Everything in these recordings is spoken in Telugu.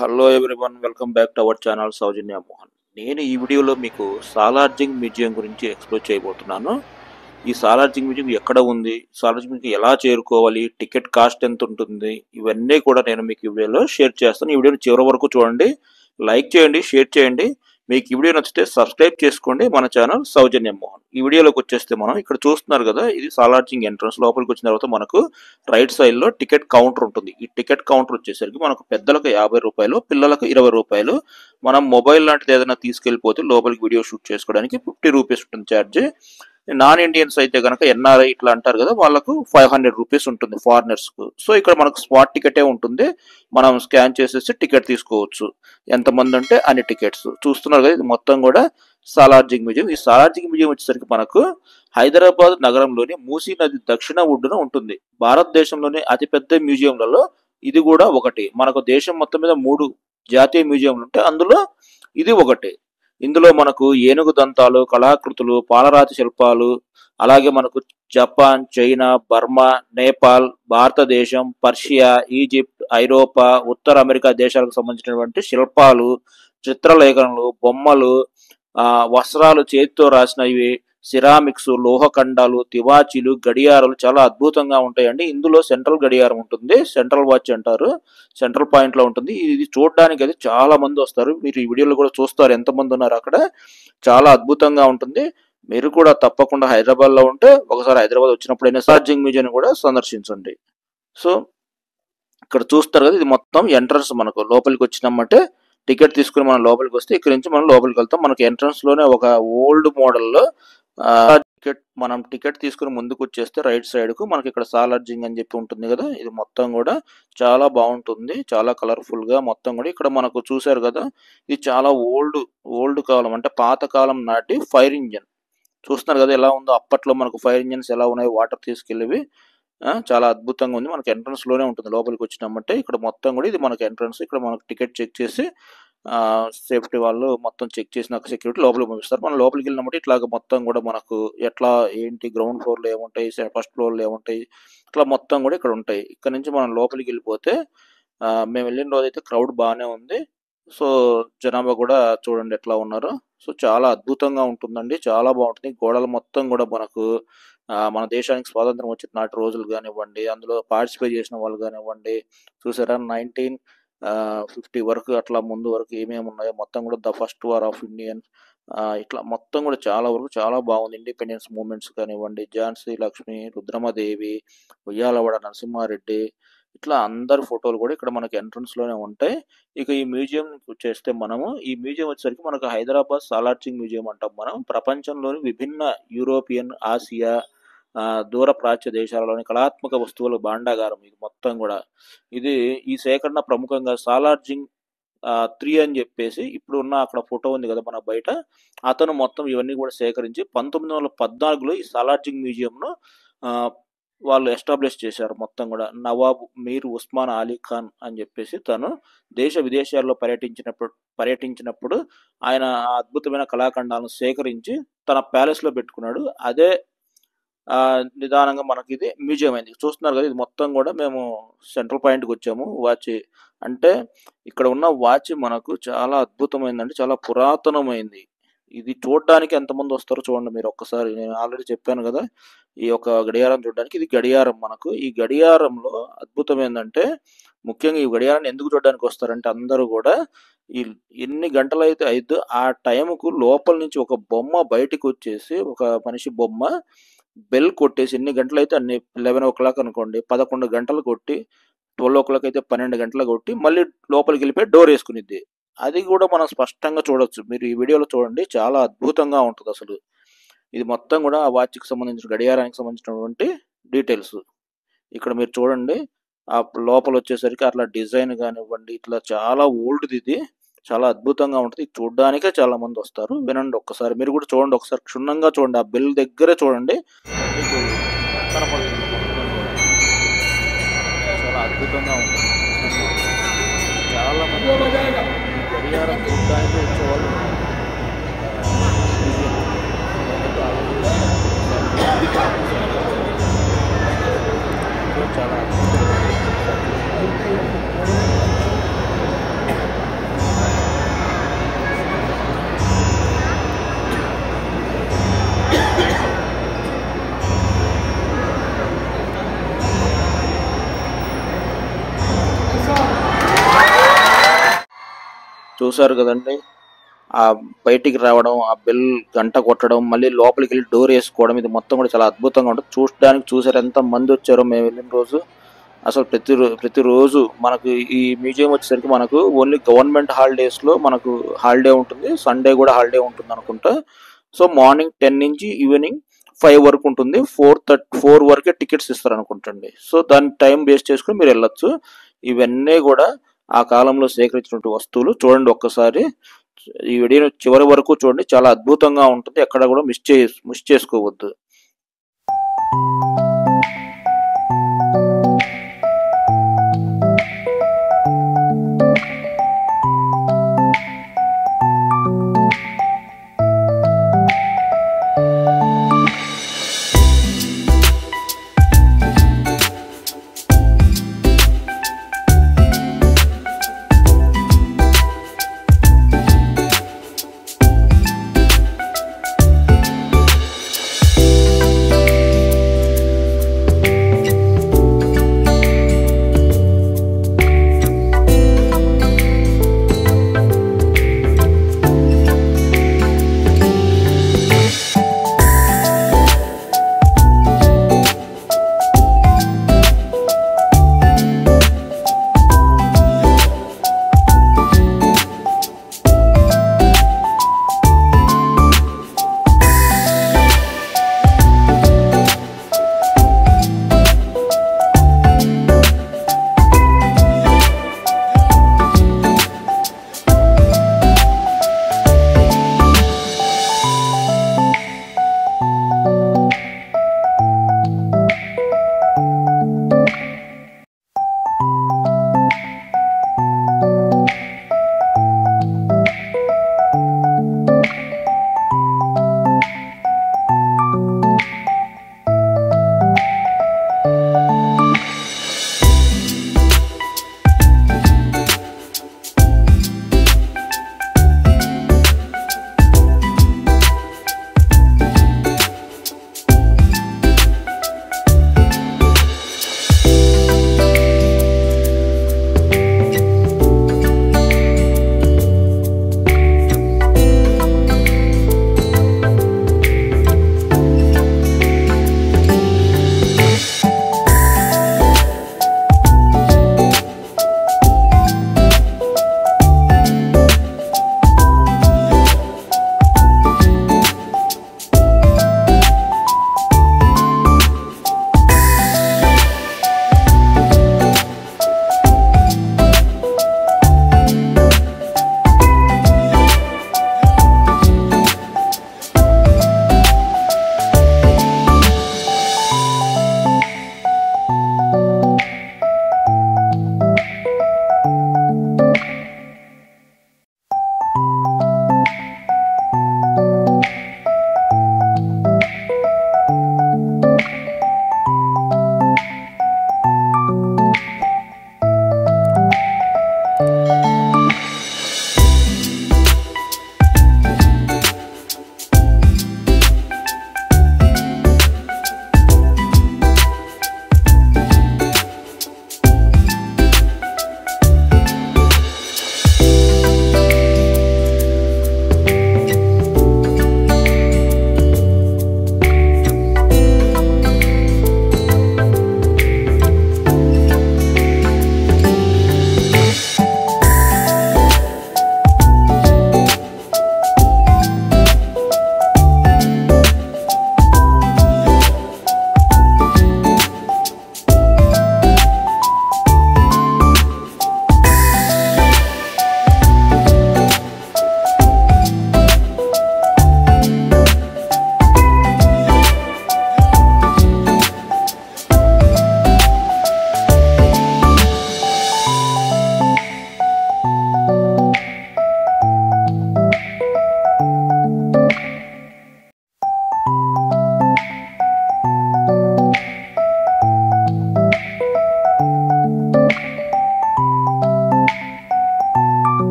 Hello everyone, welcome back to our channel Soujanya Mohan. నేను ఈ వీడియోలో మీకు సాలార్జింగ్ మ్యూజియం గురించి ఎక్స్ప్లోర్ చేయబోతున్నాను. ఈ సాలార్జింగ్ మ్యూజియం ఎక్కడ ఉంది, సాలార్జింగ్ మ్యూజియం ఎలా చేరుకోవాలి, టికెట్ కాస్ట్ ఎంత ఉంటుంది, ఇవన్నీ కూడా నేను మీకు ఈ వీడియోలో షేర్ చేస్తాను. ఈ వీడియోని చివరి వరకు చూడండి, లైక్ చేయండి, షేర్ చేయండి. మీకు ఈ వీడియో నచ్చితే సబ్స్క్రైబ్ చేసుకోండి మన ఛానల్ సౌజన్య మోహన్. ఈ వీడియోలోకి వచ్చేస్తే మనం ఇక్కడ చూస్తున్నారు కదా, ఇది సాలార్జింగ్ ఎంట్రన్స్. లోపలికి వచ్చిన తర్వాత మనకు రైట్ సైడ్ లో టికెట్ కౌంటర్ ఉంటుంది. ఈ టికెట్ కౌంటర్ వచ్చేసరికి మనకు పెద్దలకు 50 రూపాయలు, పిల్లలకు 20 రూపాయలు. మనం మొబైల్ లాంటిది ఏదైనా తీసుకెళ్లిపోతే లోపలికి వీడియో షూట్ చేసుకోవడానికి 50 రూపీస్ ఉంటుంది ఛార్జ్. నాన్ ఇండియన్స్ అయితే కనుక ఎన్ఆర్ఐ ఇట్లా అంటారు కదా, వాళ్ళకు 500 రూపీస్ ఉంటుంది ఫారినర్స్ కు. సో ఇక్కడ మనకు స్పాట్ టికెటే ఉంటుంది, మనం స్కాన్ చేసేసి టికెట్ తీసుకోవచ్చు. ఎంతమంది అంటే అన్ని టికెట్స్. చూస్తున్నారు కదా, ఇది మొత్తం కూడా సాలార్జింగ్ మ్యూజియం. ఈ సాలార్జింగ్ మ్యూజియం వచ్చేసరికి మనకు హైదరాబాద్ నగరంలోని మూసీ నది దక్షిణ ఒడ్డున ఉంటుంది. భారతదేశంలోని అతిపెద్ద మ్యూజియంలలో ఇది కూడా ఒకటి. మనకు దేశం మొత్తం మీద 3 జాతీయ మ్యూజియంలు ఉంటాయి, అందులో ఇది ఒకటి. ఇందులో మనకు ఏనుగు దంతాలు, కళాకృతులు, పాలరాతి శిల్పాలు, అలాగే మనకు జపాన్, చైనా, బర్మా, నేపాల్, భారతదేశం, పర్షియా, ఈజిప్ట్, ఐరోపా, ఉత్తర అమెరికా దేశాలకు సంబంధించినటువంటి శిల్పాలు, చిత్రలేఖనలు, బొమ్మలు, వస్త్రాలు చేతితో రాసినవి, సిరామిక్స్, లోహఖండాలు, తివాచీలు, గడియారాలు చాలా అద్భుతంగా ఉంటాయండి. ఇందులో సెంట్రల్ గడియారం ఉంటుంది, సెంట్రల్ వాచ్ అంటారు, సెంట్రల్ పాయింట్ లో ఉంటుంది. ఇది చూడడానికి అయితే చాలా మంది వస్తారు. మీరు ఈ వీడియోలో కూడా చూస్తారు ఎంతమంది ఉన్నారు అక్కడ. చాలా అద్భుతంగా ఉంటుంది. మీరు కూడా తప్పకుండా హైదరాబాద్ లో ఉంటే ఒకసారి హైదరాబాద్ వచ్చినప్పుడైనా సాలార్జింగ్ మ్యూజియం కూడా సందర్శించండి. సో ఇక్కడ చూస్తారు కదా, ఇది మొత్తం ఎంట్రన్స్. మనకు లోపలికి వచ్చినామంటే టికెట్ తీసుకుని మనం లోపలికి వస్తే ఇక్కడ నుంచి మనం లోపలికి వెళ్తాం. మనకి ఎంట్రన్స్ లోనే ఒక ఓల్డ్ మోడల్లో మనం టికెట్ తీసుకుని ముందుకు వచ్చేస్తే రైట్ సైడ్ కు మనకి ఇక్కడ సాలార్జింగ్ అని చెప్పి ఉంటుంది కదా, ఇది మొత్తం కూడా చాలా బాగుంటుంది, చాలా కలర్ఫుల్ గా మొత్తం కూడా. ఇక్కడ మనకు చూసారు కదా, ఇది చాలా ఓల్డ్ కాలం, అంటే పాత కాలం నాటి ఫైర్ ఇంజన్. చూస్తున్నారు కదా ఎలా ఉందో. అప్పట్లో మనకు ఫైర్ ఇంజన్స్ ఎలా ఉన్నాయి, వాటర్ తీసుకెళ్ళేవి. చాలా అద్భుతంగా ఉంది. మనకి ఎంట్రన్స్ లోనే ఉంటుంది. లోపలికి వచ్చినామంటే ఇక్కడ మొత్తం కూడా ఇది మనకి ఎంట్రన్స్. ఇక్కడ మనకు టికెట్ చెక్ చేసి సేఫ్టీ వాళ్ళు మొత్తం చెక్ చేసినాక సెక్యూరిటీ లోపలికి పంపిస్తారు. మనం లోపలికి వెళ్ళినప్పుడు ఇట్లాగ మొత్తం కూడా మనకు ఎట్లా ఏంటి, గ్రౌండ్ ఫ్లోర్లో ఏముంటాయి, ఫస్ట్ ఫ్లోర్లో ఏముంటాయి, ఇట్లా మొత్తం కూడా ఇక్కడ ఉంటాయి. ఇక్కడ నుంచి మనం లోపలికి వెళ్ళిపోతే మేము వెళ్ళిన రోజు అయితే క్రౌడ్ బాగానే ఉంది. సో జనాభా కూడా చూడండి ఎట్లా ఉన్నారు. సో చాలా అద్భుతంగా ఉంటుందండి, చాలా బాగుంటుంది. గోడలు మొత్తం కూడా మనకు మన దేశానికి స్వాతంత్రం వచ్చిన నాటి రోజులు కానివ్వండి, అందులో పార్టిసిపేట్ చేసిన వాళ్ళు కానివ్వండి. చూసారా, 1950 వరకు అట్లా ముందు వరకు ఏమేమి ఉన్నాయో మొత్తం కూడా, the first war of Indian, ఇట్లా మొత్తం కూడా చాలా వరకు చాలా బాగుంది. ఇండిపెండెన్స్ మూమెంట్స్ కానివ్వండి, ఝాన్సీ లక్ష్మి, రుద్రమదేవి, ఉయ్యాలవాడ నరసింహారెడ్డి, ఇట్లా అందరి ఫోటోలు కూడా ఇక్కడ మనకి ఎంట్రన్స్ లోనే ఉంటాయి. ఇక ఈ మ్యూజియం చేస్తే మనము, ఈ మ్యూజియం వచ్చేసరికి మనకు హైదరాబాద్ సాలార్జింగ్ మ్యూజియం అంటాం మనం. ప్రపంచంలోని విభిన్న యూరోపియన్, ఆసియా, దూర ప్రాచ్య దేశాలలోని కళాత్మక వస్తువుల భాండాగారం ఇది మొత్తం కూడా. ఇది ఈ సేకరణ ప్రముఖంగా సాలార్జింగ్ 3 అని చెప్పేసి ఇప్పుడు ఉన్న అక్కడ ఫోటో ఉంది కదా మన బయట, అతను మొత్తం ఇవన్నీ కూడా సేకరించి 1914లో ఈ సాలార్జింగ్ మ్యూజియంను వాళ్ళు ఎస్టాబ్లిష్ చేశారు. మొత్తం కూడా నవాబ్ మీర్ ఉస్మాన్ అలీ ఖాన్ అని చెప్పేసి తను దేశ విదేశాల్లో పర్యటించినప్పుడు ఆయన అద్భుతమైన కళాఖండాలను సేకరించి తన ప్యాలెస్ లో పెట్టుకున్నాడు. అదే నిదానంగా మనకి ఇది మ్యూజియం అయింది. చూస్తున్నారు కదా, ఇది మొత్తం కూడా మేము సెంట్రల్ పాయింట్కి వచ్చాము. వాచ్ అంటే ఇక్కడ ఉన్న వాచ్ మనకు చాలా అద్భుతమైందండి, చాలా పురాతనమైంది. ఇది చూడడానికి ఎంతమంది వస్తారో చూడండి మీరు ఒక్కసారి. నేను ఆల్రెడీ చెప్పాను కదా, ఈ యొక్క గడియారం చూడడానికి. ఇది గడియారం మనకు. ఈ గడియారంలో అద్భుతం ఏంటంటే, ముఖ్యంగా ఈ గడియారాన్ని ఎందుకు చూడడానికి వస్తారంటే అందరూ కూడా ఈ ఎన్ని గంటలు అయితే అయిద్దో ఆ టైంకు లోపల నుంచి ఒక బొమ్మ బయటకు వచ్చేసి, ఒక మనిషి బొమ్మ బెల్ కొట్టేసి ఎన్ని గంటలు అయితే అన్ని, 11 o'clock అనుకోండి, 11 గంటలు కొట్టి, 12 o'clock అయితే 12 గంటలు కొట్టి మళ్ళీ లోపలికి వెళ్ళిపోయి డోర్ వేసుకునిద్ది. అది కూడా మనం స్పష్టంగా చూడొచ్చు. మీరు ఈ వీడియోలో చూడండి, చాలా అద్భుతంగా ఉంటుంది అసలు. ఇది మొత్తం కూడా ఆ వాచ్కి సంబంధించిన, గడియారానికి సంబంధించినటువంటి డీటెయిల్స్. ఇక్కడ మీరు చూడండి, ఆ లోపల వచ్చేసరికి అట్లా డిజైన్ కానివ్వండి, ఇట్లా చాలా ఓల్డ్ది ఇది, చాలా అద్భుతంగా ఉంటుంది. చూడడానికే చాలా మంది వస్తారు. వినండి ఒక్కసారి, మీరు కూడా చూడండి, ఒకసారి క్షుణ్ణంగా చూడండి, ఆ బెల్ దగ్గరే చూడండి, మీకు కనపడుతుంది. చాలా అద్భుతంగా ఉంటుంది. చాలా మంది గడియారం చూడడానికి వచ్చేవాళ్ళు చాలా చూసారు కదండి. ఆ బయటికి రావడం, ఆ బెల్ గంట కొట్టడం, మళ్ళీ లోపలికి వెళ్ళి డోర్ వేసుకోవడం, ఇది మొత్తం కూడా చాలా అద్భుతంగా ఉంటుంది. చూడడానికి చూసారు ఎంత మంది వచ్చారో మేము వెళ్ళిన రోజు. అసలు ప్రతిరోజు మనకు ఈ మ్యూజియం వచ్చేసరికి మనకు ఓన్లీ గవర్నమెంట్ హాలిడేస్లో మనకు హాలిడే ఉంటుంది, సండే కూడా హాలిడే ఉంటుంది అనుకుంటా. సో మార్నింగ్ 10 నుంచి ఈవినింగ్ 5 వరకు ఉంటుంది. 4 వరకే టికెట్స్ ఇస్తారు అనుకుంటండి. సో దాని టైం వేస్ట్ చేసుకుని మీరు వెళ్ళొచ్చు. ఇవన్నీ కూడా ఆ కాలంలో సేకరించినటువంటి వస్తువులు. చూడండి ఒక్కసారి ఈ వీడియోని చివరి వరకు చూడండి, చాలా అద్భుతంగా ఉంటుంది. ఎక్కడ కూడా మిస్ చేసుకోవద్దు.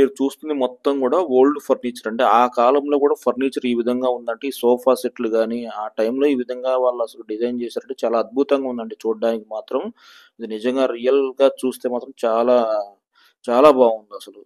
మీరు చూస్తుంది మొత్తం కూడా ఓల్డ్ ఫర్నిచర్. అంటే ఆ కాలంలో కూడా ఫర్నిచర్ ఈ విధంగా ఉందంటే ఈ సోఫా సెట్లు గానీ, ఆ టైంలో ఈ విధంగా వాళ్ళు అసలు డిజైన్ చేశారంటే చాలా అద్భుతంగా ఉందండి చూడడానికి మాత్రం. ఇది నిజంగా రియల్‌గా చూస్తే మాత్రం చాలా, చాలా బావుందసలు.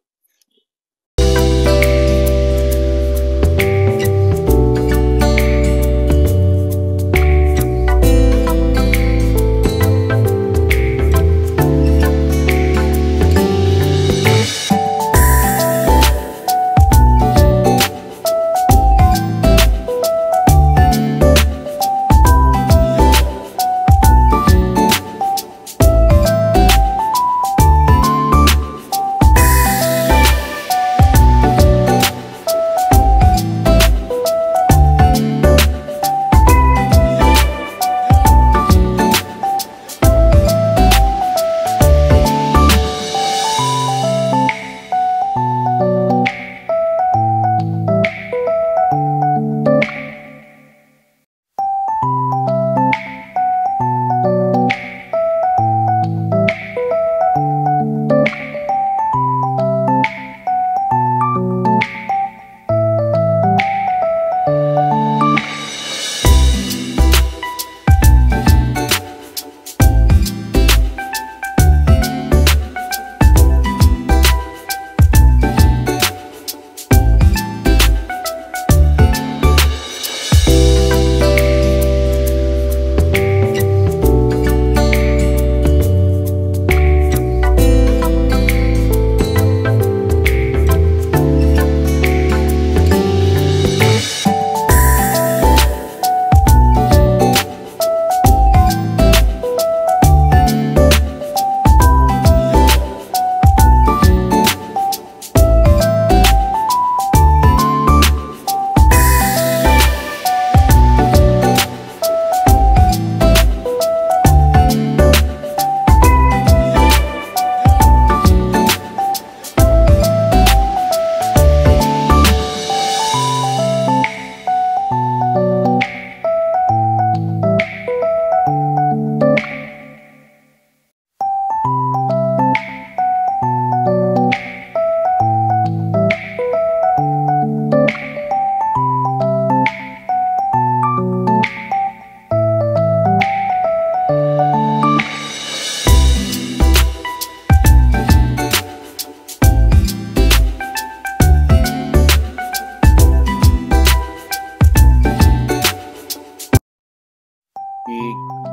ఈ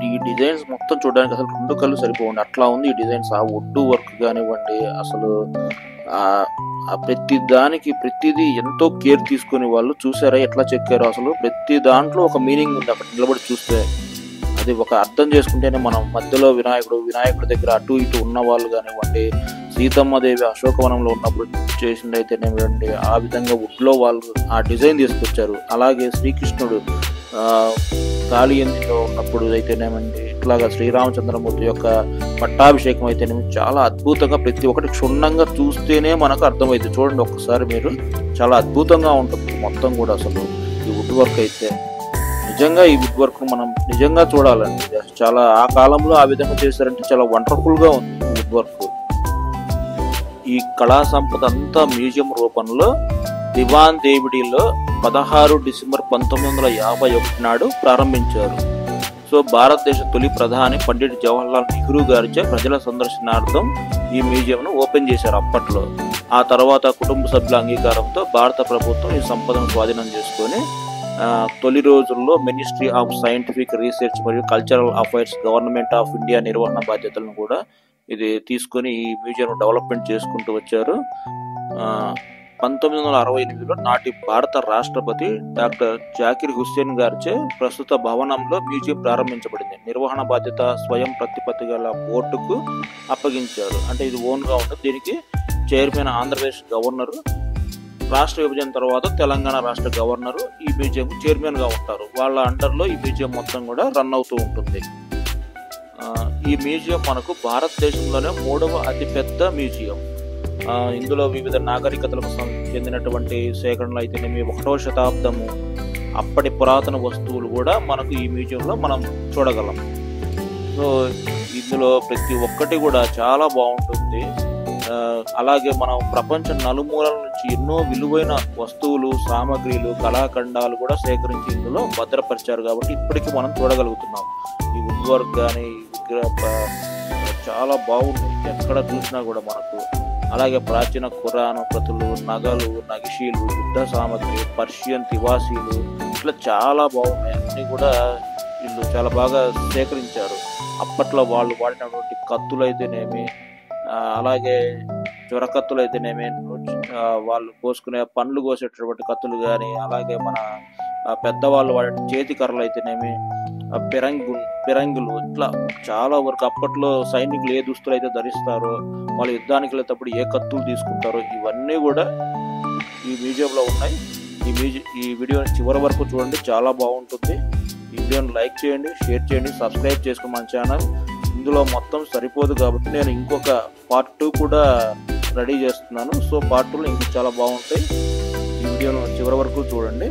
ఈ డిజైన్స్ మొత్తం చూడడానికి అసలు 2 కళ్ళు సరిపోవండి. అట్లా ఉంది ఈ డిజైన్స్. ఆ వుడ్ వర్క్ గానివ్వండి, అసలు ఆ ప్రతి దానికి ప్రతిదీ ఎంతో కేర్ తీసుకొని వాళ్ళు చూసారా ఎట్లా చెక్కారో అసలు. ప్రతి దాంట్లో ఒక మీనింగ్ ఉంది అక్కడ నిలబడి చూస్తే. అది ఒక అర్థం చేసుకుంటేనే మనం మధ్యలో వినాయకుడి దగ్గర అటు ఇటు ఉన్న వాళ్ళు కానివ్వండి, సీతమ్మదేవి అశోకవనంలో ఉన్నప్పుడు చేసిందైతేనేమిటండి, ఆ విధంగా వుడ్లో వాళ్ళు ఆ డిజైన్ తీసుకొచ్చారు. అలాగే శ్రీకృష్ణుడు కాళీయంత్రిలో ఉన్నప్పుడు అయితేనేమండి, ఇట్లాగా శ్రీరామచంద్రమూర్తి యొక్క పట్టాభిషేకం అయితేనేమి చాలా అద్భుతంగా ప్రతి ఒక్కటి క్షుణ్ణంగా చూస్తేనే మనకు అర్థమైంది. చూడండి ఒక్కసారి మీరు, చాలా అద్భుతంగా ఉంటుంది మొత్తం కూడా. అసలు ఈ వుడ్ వర్క్ అయితే నిజంగా ఈ వుడ్ వర్క్ మనం నిజంగా చూడాలండి. చాలా ఆ కాలంలో ఆ విధంగా చేశారంటే చాలా వండర్ఫుల్ గా ఉంది వుడ్ వర్క్. ఈ కళా సంపద అంతా మ్యూజియం రూపంలో దివాన్ దేవిడిలో 16 డిసెంబర్ 1951 నాడు ప్రారంభించారు. సో భారతదేశ తొలి ప్రధాని పండిట్ జవహర్లాల్ నెహ్రూ గారిచే ప్రజల సందర్శనార్థం ఈ మ్యూజియంను ఓపెన్ చేశారు అప్పట్లో. ఆ తర్వాత కుటుంబ సభ్యుల అంగీకారంతో భారత ప్రభుత్వం ఈ సంపదను స్వాధీనం చేసుకొని తొలి రోజుల్లో మినిస్ట్రీ ఆఫ్ సైంటిఫిక్ రీసెర్చ్ మరియు cultural affairs, government of India నిర్వహణ బాధ్యతలను కూడా ఇది తీసుకొని ఈ మ్యూజియం డెవలప్మెంట్ చేసుకుంటూ వచ్చారు. 1968లో నాటి భారత రాష్ట్రపతి డాక్టర్ జాకిర్ హుస్సేన్ గారిచే ప్రస్తుత భవనంలో మ్యూజియం ప్రారంభించబడింది. నిర్వహణ బాధ్యత స్వయం ప్రతిపత్తి గల బోర్డుకు అప్పగించారు. అంటే ఇది ఓన్గా ఉంటుంది. దీనికి చైర్మన్ ఆంధ్రప్రదేశ్ గవర్నరు, రాష్ట్ర విభజన తర్వాత తెలంగాణ రాష్ట్ర గవర్నరు ఈ మ్యూజియం చైర్మన్గా ఉంటారు. వాళ్ళ అండర్లో ఈ మ్యూజియం మొత్తం కూడా రన్ అవుతూ ఉంటుంది. ఈ మ్యూజియం మనకు భారతదేశంలోనే 3వ అతిపెద్ద మ్యూజియం. ఇందులో వివిధ నాగరికతలకు చెందినటువంటి సేకరణలు అయితేనేమి, 1వ శతాబ్దము అప్పటి పురాతన వస్తువులు కూడా మనకు ఈ మ్యూజియంలో మనం చూడగలం. సో ఇందులో ప్రతి ఒక్కటి కూడా చాలా బాగుంటుంది. అలాగే మనం ప్రపంచ నలుమూలల నుంచి ఎన్నో విలువైన వస్తువులు, సామగ్రిలు, కళాఖండాలు కూడా సేకరించి ఇందులో భద్రపరిచారు. కాబట్టి ఇప్పటికీ మనం చూడగలుగుతున్నాం. ఈ వుడ్ వర్క్ కానీ చాలా బాగుంది, ఎక్కడ చూసినా కూడా మనకు. అలాగే ప్రాచీన ఖురాను ప్రతులు, నగలు, నగిషీలు, యుద్ధ సామగ్రి, పర్షియన్ తివాసీలు, ఇట్లా చాలా బాగున్నాయి. అన్నీ కూడా వీళ్ళు చాలా బాగా సేకరించారు. అప్పట్లో వాళ్ళు వాడినటువంటి కత్తులు అయితేనేమి, అలాగే జ్వరకత్తులు అయితేనేమి, వాళ్ళు కోసుకునే పండ్లు కోసేటటువంటి కత్తులు కానీ, అలాగే మన పెద్దవాళ్ళు వాడే చేతి కర్రలు అయితేనేమి, పిరంగులు, ఇట్లా చాలా వరకు అప్పట్లో సైనికులు ఏ దుస్తులు అయితే ధరిస్తారో, వాళ్ళు యుద్ధానికి వెళ్ళేటప్పుడు ఏ కత్తులు తీసుకుంటారో, ఇవన్నీ కూడా ఈ మ్యూజియంలో ఉన్నాయి. ఈ వీడియోని చివరి వరకు చూడండి, చాలా బాగుంటుంది. ఈ వీడియోని లైక్ చేయండి, షేర్ చేయండి, సబ్స్క్రైబ్ చేసుకోండి మన ఛానల్. ఇందులో మొత్తం సరిపోదు కాబట్టి నేను ఇంకొక పార్ట్ 2 కూడా రెడీ చేస్తున్నాను. సో పార్ట్ 2లో ఇంకా చాలా బాగుంటాయి. ఈ వీడియోను చివరి వరకు చూడండి.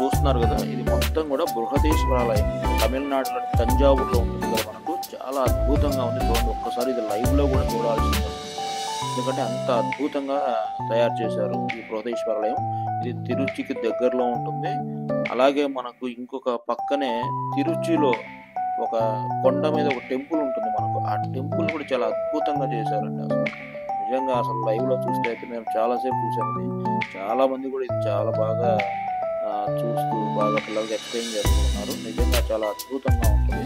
చూస్తున్నారు కదా, ఇది మొత్తం కూడా బృహదీశ్వరాలయం. తమిళనాడులోని తంజావూరులో ఉంటుంది కదా మనకు. చాలా అద్భుతంగా ఉంది చూడండి. ఒక్కసారి ఇది లైవ్లో కూడా చూడాల్సింది, ఎందుకంటే అంత అద్భుతంగా తయారు చేశారు ఈ బృహదీశ్వరాలయం. ఇది తిరుచికి దగ్గరలో ఉంటుంది. అలాగే మనకు ఇంకొక పక్కనే తిరుచిలో ఒక కొండ మీద ఒక టెంపుల్ ఉంటుంది మనకు. ఆ టెంపుల్ కూడా చాలా అద్భుతంగా చేశారండి. అసలు నిజంగా అసలు లైవ్లో చూస్తే అయితే మేము చాలాసేపు చూసాము. చాలా మంది కూడా ఇది చాలా బాగా చూస్తూ బాగా పిల్లలకి ఎక్స్ప్లెయిన్ చేస్తున్నారు. నిజంగా చాలా అద్భుతంగా ఉంటుంది.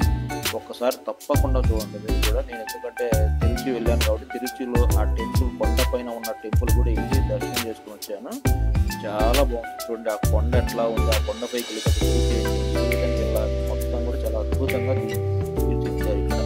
ఒక్కసారి తప్పకుండా చూడండి మీరు కూడా. నేను ఎందుకంటే తిరుచి వెళ్ళాను కాబట్టి తిరుచిలో ఆ టెంపుల్ కొండపైన ఉన్న టెంపుల్ కూడా వెళ్ళి దర్శనం చేసుకుని వచ్చాను. చాలా బాగుంది చూడండి, ఆ కొండ ఎట్లా ఉంది, ఆ కొండపైకి వెళ్ళి శ్రీకాకుళం జిల్లా మొత్తం కూడా చాలా అద్భుతంగా తీర్చిదిద్దారు ఇక్కడ.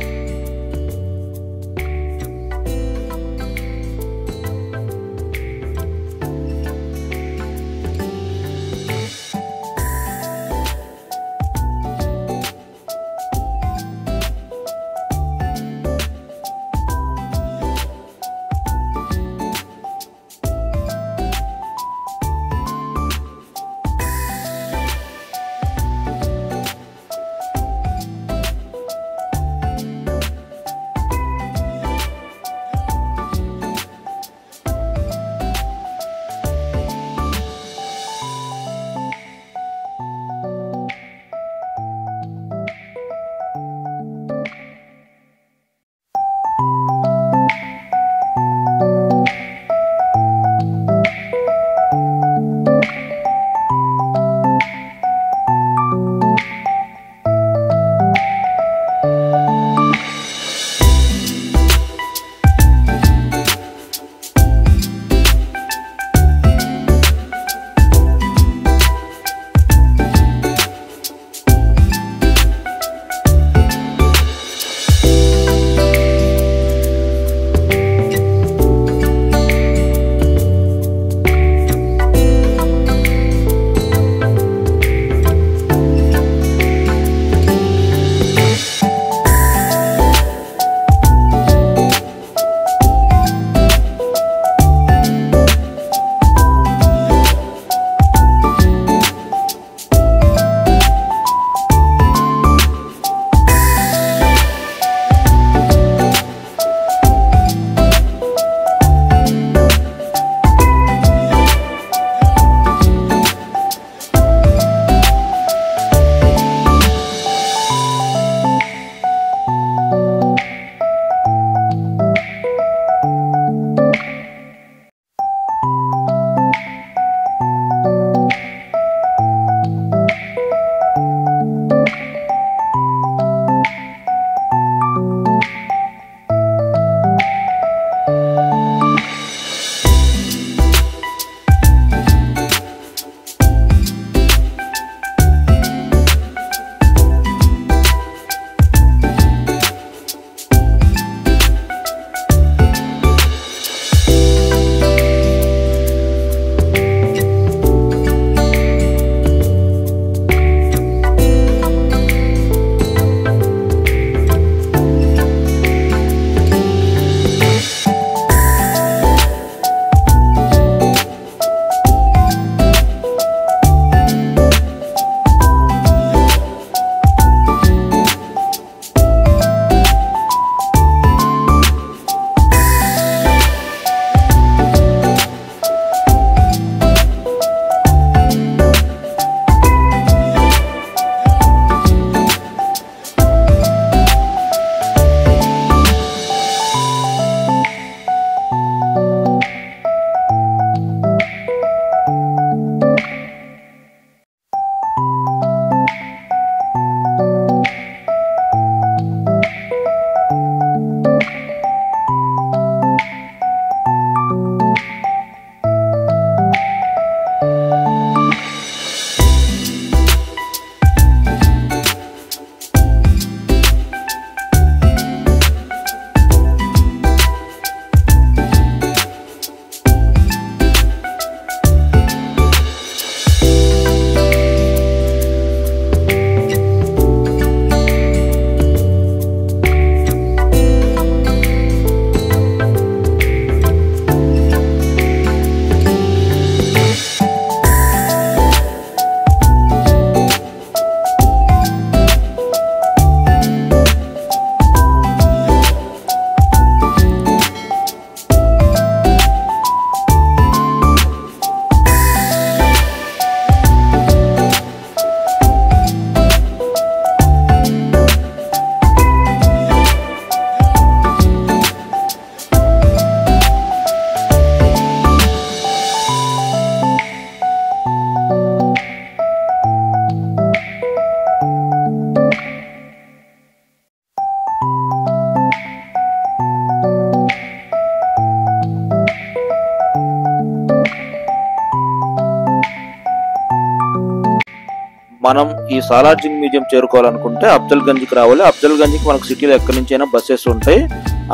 మనం ఈ సాలార్జింగ్ మ్యూజియం చేరుకోవాలనుకుంటే అఫ్జల్గంజ్కి రావాలి. అఫ్జల్గంజ్కి మనకు సిటీలో ఎక్కడి నుంచి అయినా బస్సెస్ ఉంటాయి.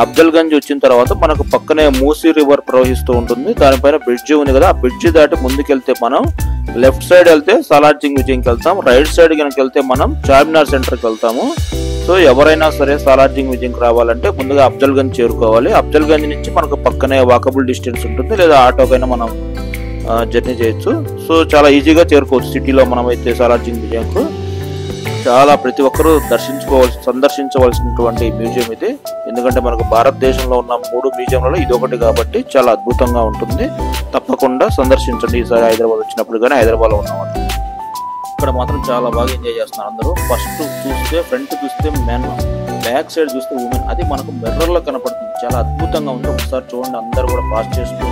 అఫ్జల్గంజ్ వచ్చిన తర్వాత మనకు పక్కనే మూసీ రివర్ ప్రవహిస్తూ ఉంటుంది. దానిపైన బ్రిడ్జ్ ఉంది కదా, ఆ బ్రిడ్జ్ దాటి ముందుకెళ్తే మనం లెఫ్ట్ సైడ్ వెళ్తే సాలార్జింగ్ మ్యూజియంకి వెళ్తాం. రైట్ సైడ్ కనుక వెళ్తే మనం చార్మినార్ సెంటర్కి వెళ్తాము. సో ఎవరైనా సరే సాలార్జింగ్ మ్యూజియంకి రావాలంటే ముందుగా అఫ్జల్గంజ్ చేరుకోవాలి. అఫ్జల్గంజ్ నుంచి మనకు పక్కనే వాకబుల్ డిస్టెన్స్ ఉంటుంది, లేదా ఆటోకైనా మనం జర్నీ చేయొచ్చు. సో చాలా ఈజీగా చేరుకోవచ్చు సిటీలో మనమైతే సాలార్జింగ్ మ్యూజియంకు. చాలా ప్రతి ఒక్కరూ సందర్శించవలసినటువంటి మ్యూజియం ఇది. ఎందుకంటే మనకు భారతదేశంలో ఉన్న 3 మ్యూజియంలలో ఇది ఒకటి కాబట్టి చాలా అద్భుతంగా ఉంటుంది. తప్పకుండా సందర్శించండి ఈసారి హైదరాబాద్ వచ్చినప్పుడు. కానీ హైదరాబాద్లో ఉన్నవాళ్ళు ఇక్కడ మాత్రం చాలా బాగా ఎంజాయ్ చేస్తున్నారు అందరూ. ఫస్ట్ చూస్తే ఫ్రంట్ చూస్తే మెన్, బ్యాక్ సైడ్ చూస్తే ఉమెన్, అది మనకు మిర్రర్లో కనపడుతుంది. చాలా అద్భుతంగా ఉంది. ఒకసారి చూడండి, అందరూ కూడా పాస్ చేస్తూ